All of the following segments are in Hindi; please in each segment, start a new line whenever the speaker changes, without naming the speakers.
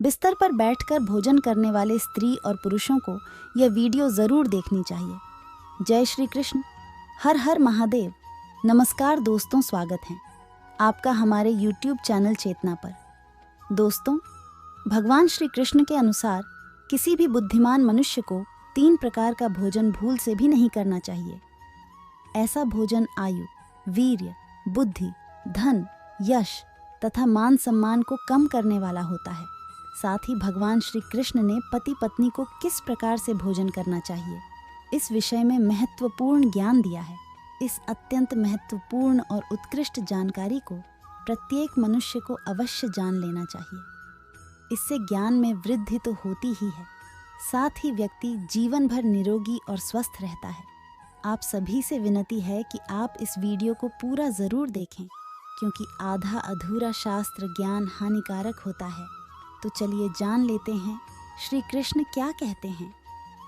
बिस्तर पर बैठकर भोजन करने वाले स्त्री और पुरुषों को यह वीडियो ज़रूर देखनी चाहिए। जय श्री कृष्ण, हर हर महादेव। नमस्कार दोस्तों, स्वागत है आपका हमारे YouTube चैनल चेतना पर। दोस्तों, भगवान श्री कृष्ण के अनुसार किसी भी बुद्धिमान मनुष्य को 3 प्रकार का भोजन भूल से भी नहीं करना चाहिए। ऐसा भोजन आयु, वीर्य, बुद्धि, धन, यश तथा मान सम्मान को कम करने वाला होता है। साथ ही भगवान श्री कृष्ण ने पति पत्नी को किस प्रकार से भोजन करना चाहिए, इस विषय में महत्वपूर्ण ज्ञान दिया है। इस अत्यंत महत्वपूर्ण और उत्कृष्ट जानकारी को प्रत्येक मनुष्य को अवश्य जान लेना चाहिए। इससे ज्ञान में वृद्धि तो होती ही है, साथ ही व्यक्ति जीवन भर निरोगी और स्वस्थ रहता है। आप सभी से विनती है कि आप इस वीडियो को पूरा ज़रूर देखें, क्योंकि आधा अधूरा शास्त्र ज्ञान हानिकारक होता है। तो चलिए जान लेते हैं श्री कृष्ण क्या कहते हैं।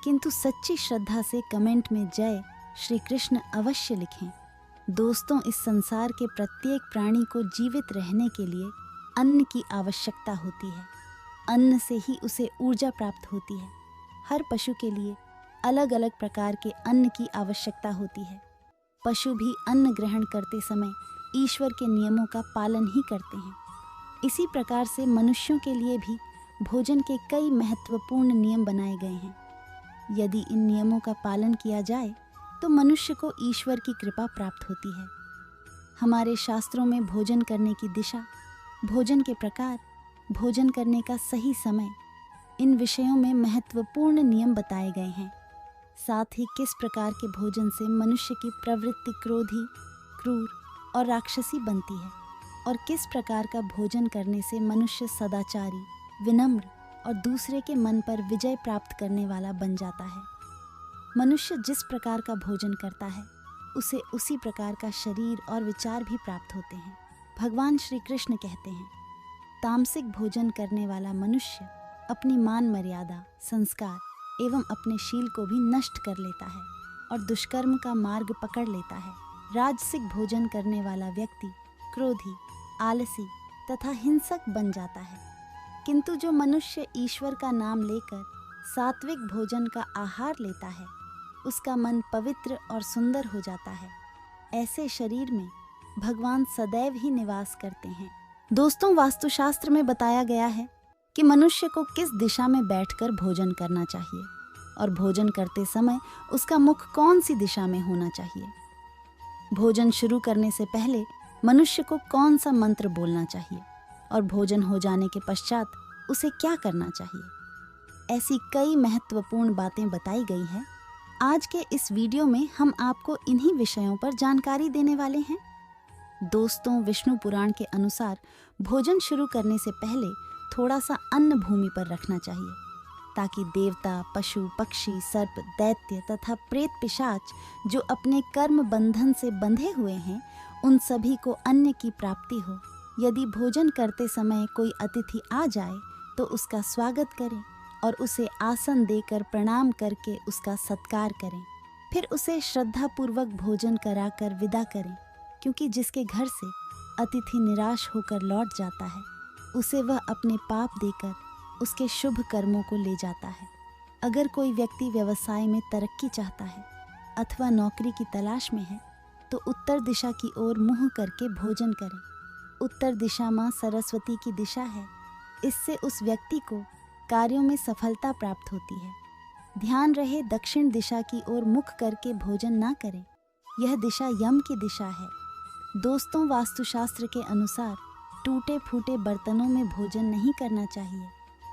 किंतु सच्ची श्रद्धा से कमेंट में जय श्री कृष्ण अवश्य लिखें। दोस्तों, इस संसार के प्रत्येक प्राणी को जीवित रहने के लिए अन्न की आवश्यकता होती है। अन्न से ही उसे ऊर्जा प्राप्त होती है। हर पशु के लिए अलग अलग प्रकार के अन्न की आवश्यकता होती है। पशु भी अन्न ग्रहण करते समय ईश्वर के नियमों का पालन ही करते हैं। इसी प्रकार से मनुष्यों के लिए भी भोजन के कई महत्वपूर्ण नियम बनाए गए हैं। यदि इन नियमों का पालन किया जाए तो मनुष्य को ईश्वर की कृपा प्राप्त होती है। हमारे शास्त्रों में भोजन करने की दिशा, भोजन के प्रकार, भोजन करने का सही समय, इन विषयों में महत्वपूर्ण नियम बताए गए हैं। साथ ही किस प्रकार के भोजन से मनुष्य की प्रवृत्ति क्रोधी, क्रूर और राक्षसी बनती है, और किस प्रकार का भोजन करने से मनुष्य सदाचारी, विनम्र और दूसरे के मन पर विजय प्राप्त करने वाला बन जाता है। मनुष्य जिस प्रकार का भोजन करता है, उसे उसी प्रकार का शरीर और विचार भी प्राप्त होते हैं। भगवान श्री कृष्ण कहते हैं, तामसिक भोजन करने वाला मनुष्य अपनी मान मर्यादा, संस्कार एवं अपने शील को भी नष्ट कर लेता है और दुष्कर्म का मार्ग पकड़ लेता है। राजसिक भोजन करने वाला व्यक्ति क्रोधी, आलसी तथा हिंसक बन जाता है। किंतु जो मनुष्य ईश्वर का नाम लेकर सात्विक भोजन का आहार लेता है, उसका मन पवित्र और सुंदर हो जाता है। ऐसे शरीर में भगवान सदैव ही निवास करते हैं। दोस्तों, वास्तुशास्त्र में बताया गया है कि मनुष्य को किस दिशा में बैठकर भोजन करना चाहिए और भोजन करते समय उसका मुख कौन सी दिशा में होना चाहिए। भोजन शुरू करने से पहले मनुष्य को कौन सा मंत्र बोलना चाहिए और भोजन हो जाने के पश्चात उसे क्या करना चाहिए। ऐसी कई महत्वपूर्ण बातें बताई गई हैं। आज के इस वीडियो में हम आपको इन्हीं विषयों पर जानकारी देने वाले हैं। दोस्तों, विष्णु पुराण के अनुसार भोजन शुरू करने से पहले थोड़ा सा अन्न भूमि पर रखना चाहिए, ताकि देवता, पशु, पक्षी, सर्प, दैत्य तथा प्रेत पिशाच जो अपने कर्म बंधन से बंधे हुए हैं, उन सभी को अन्न की प्राप्ति हो। यदि भोजन करते समय कोई अतिथि आ जाए तो उसका स्वागत करें और उसे आसन देकर प्रणाम करके उसका सत्कार करें। फिर उसे श्रद्धापूर्वक भोजन कराकर विदा करें, क्योंकि जिसके घर से अतिथि निराश होकर लौट जाता है, उसे वह अपने पाप देकर उसके शुभ कर्मों को ले जाता है। अगर कोई व्यक्ति व्यवसाय में तरक्की चाहता है अथवा नौकरी की तलाश में है, तो उत्तर दिशा की ओर मुंह करके भोजन करें। उत्तर दिशा मां सरस्वती की दिशा है। इससे उस व्यक्ति को कार्यों में सफलता प्राप्त होती है। ध्यान रहे, दक्षिण दिशा की ओर मुख करके भोजन ना करें। यह दिशा यम की दिशा है। दोस्तों, वास्तुशास्त्र के अनुसार टूटे फूटे बर्तनों में भोजन नहीं करना चाहिए।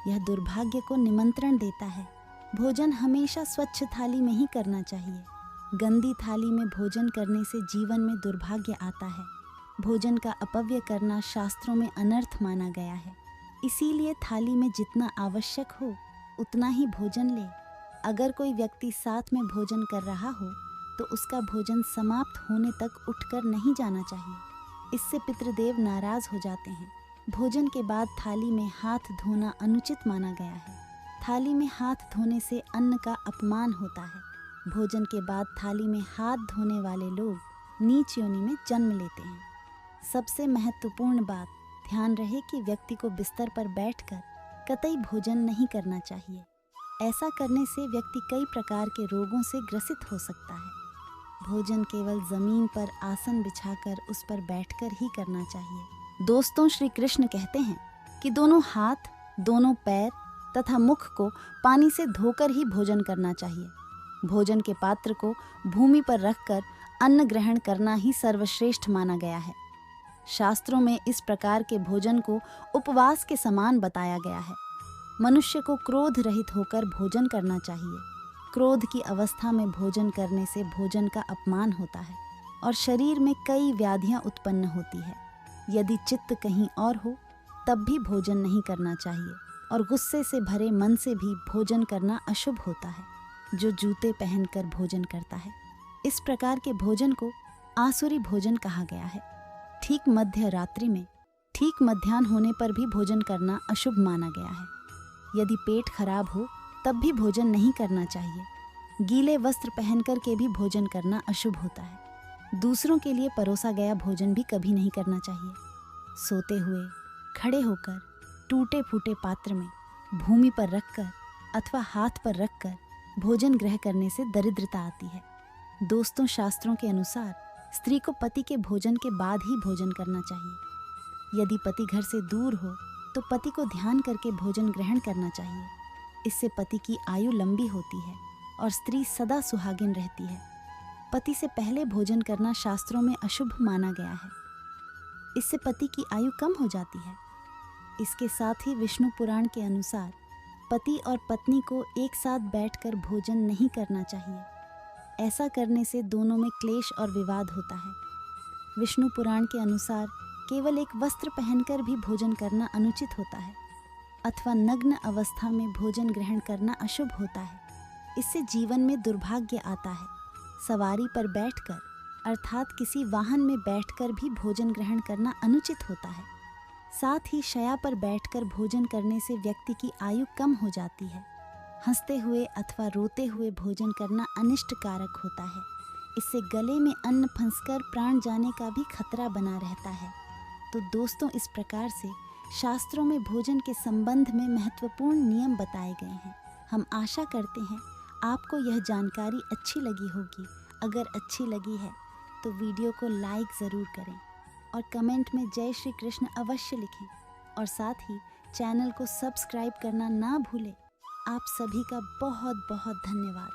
यह दुर्भाग्य को निमंत्रण देता है। भोजन हमेशा स्वच्छ थाली में ही करना चाहिए। गंदी थाली में भोजन करने से जीवन में दुर्भाग्य आता है। भोजन का अपव्यय करना शास्त्रों में अनर्थ माना गया है। इसीलिए थाली में जितना आवश्यक हो उतना ही भोजन ले। अगर कोई व्यक्ति साथ में भोजन कर रहा हो तो उसका भोजन समाप्त होने तक उठकर नहीं जाना चाहिए। इससे पितृदेव नाराज हो जाते हैं। भोजन के बाद थाली में हाथ धोना अनुचित माना गया है। थाली में हाथ धोने से अन्न का अपमान होता है। भोजन के बाद थाली में हाथ धोने वाले लोग नीच योनि में जन्म लेते हैं। सबसे महत्वपूर्ण बात, ध्यान रहे कि व्यक्ति को बिस्तर पर बैठकर कतई भोजन नहीं करना चाहिए। ऐसा करने से व्यक्ति कई प्रकार के रोगों से ग्रसित हो सकता है। भोजन केवल जमीन पर आसन बिछाकर उस पर बैठकर ही करना चाहिए। दोस्तों, श्री कृष्ण कहते हैं कि दोनों हाथ, दोनों पैर तथा मुख को पानी से धोकर ही भोजन करना चाहिए। भोजन के पात्र को भूमि पर रखकर अन्न ग्रहण करना ही सर्वश्रेष्ठ माना गया है। शास्त्रों में इस प्रकार के भोजन को उपवास के समान बताया गया है। मनुष्य को क्रोध रहित होकर भोजन करना चाहिए। क्रोध की अवस्था में भोजन करने से भोजन का अपमान होता है और शरीर में कई व्याधियां उत्पन्न होती है। यदि चित्त कहीं और हो तब भी भोजन नहीं करना चाहिए और गुस्से से भरे मन से भी भोजन करना अशुभ होता है। जो जूते पहनकर भोजन करता है, इस प्रकार के भोजन को आसुरी भोजन कहा गया है। ठीक मध्य रात्रि में, ठीक मध्याह्न होने पर भी भोजन करना अशुभ माना गया है। यदि पेट खराब हो तब भी भोजन नहीं करना चाहिए। गीले वस्त्र पहनकर के भी भोजन करना अशुभ होता है। दूसरों के लिए परोसा गया भोजन भी कभी नहीं करना चाहिए। सोते हुए, खड़े होकर, टूटे फूटे पात्र में भूमि पर रखकर अथवा हाथ पर रखकर भोजन ग्रहण करने से दरिद्रता आती है। दोस्तों, शास्त्रों के अनुसार स्त्री को पति के भोजन के बाद ही भोजन करना चाहिए। यदि पति घर से दूर हो तो पति को ध्यान करके भोजन ग्रहण करना चाहिए। इससे पति की आयु लंबी होती है और स्त्री सदा सुहागिन रहती है। पति से पहले भोजन करना शास्त्रों में अशुभ माना गया है। इससे पति की आयु कम हो जाती है। इसके साथ ही विष्णु पुराण के अनुसार पति और पत्नी को एक साथ बैठकर भोजन नहीं करना चाहिए। ऐसा करने से दोनों में क्लेश और विवाद होता है। विष्णु पुराण के अनुसार केवल एक वस्त्र पहनकर भी भोजन करना अनुचित होता है अथवा नग्न अवस्था में भोजन ग्रहण करना अशुभ होता है। इससे जीवन में दुर्भाग्य आता है। सवारी पर बैठकर अर्थात किसी वाहन में बैठकर भी भोजन ग्रहण करना अनुचित होता है। साथ ही शया पर बैठकर भोजन करने से व्यक्ति की आयु कम हो जाती है। हंसते हुए अथवा रोते हुए भोजन करना अनिष्टकारक होता है। इससे गले में अन्न फंसकर प्राण जाने का भी खतरा बना रहता है। तो दोस्तों, इस प्रकार से शास्त्रों में भोजन के संबंध में महत्वपूर्ण नियम बताए गए हैं। हम आशा करते हैं आपको यह जानकारी अच्छी लगी होगी। अगर अच्छी लगी है तो वीडियो को लाइक ज़रूर करें और कमेंट में जय श्री कृष्ण अवश्य लिखें और साथ ही चैनल को सब्सक्राइब करना ना भूलें। आप सभी का बहुत बहुत धन्यवाद।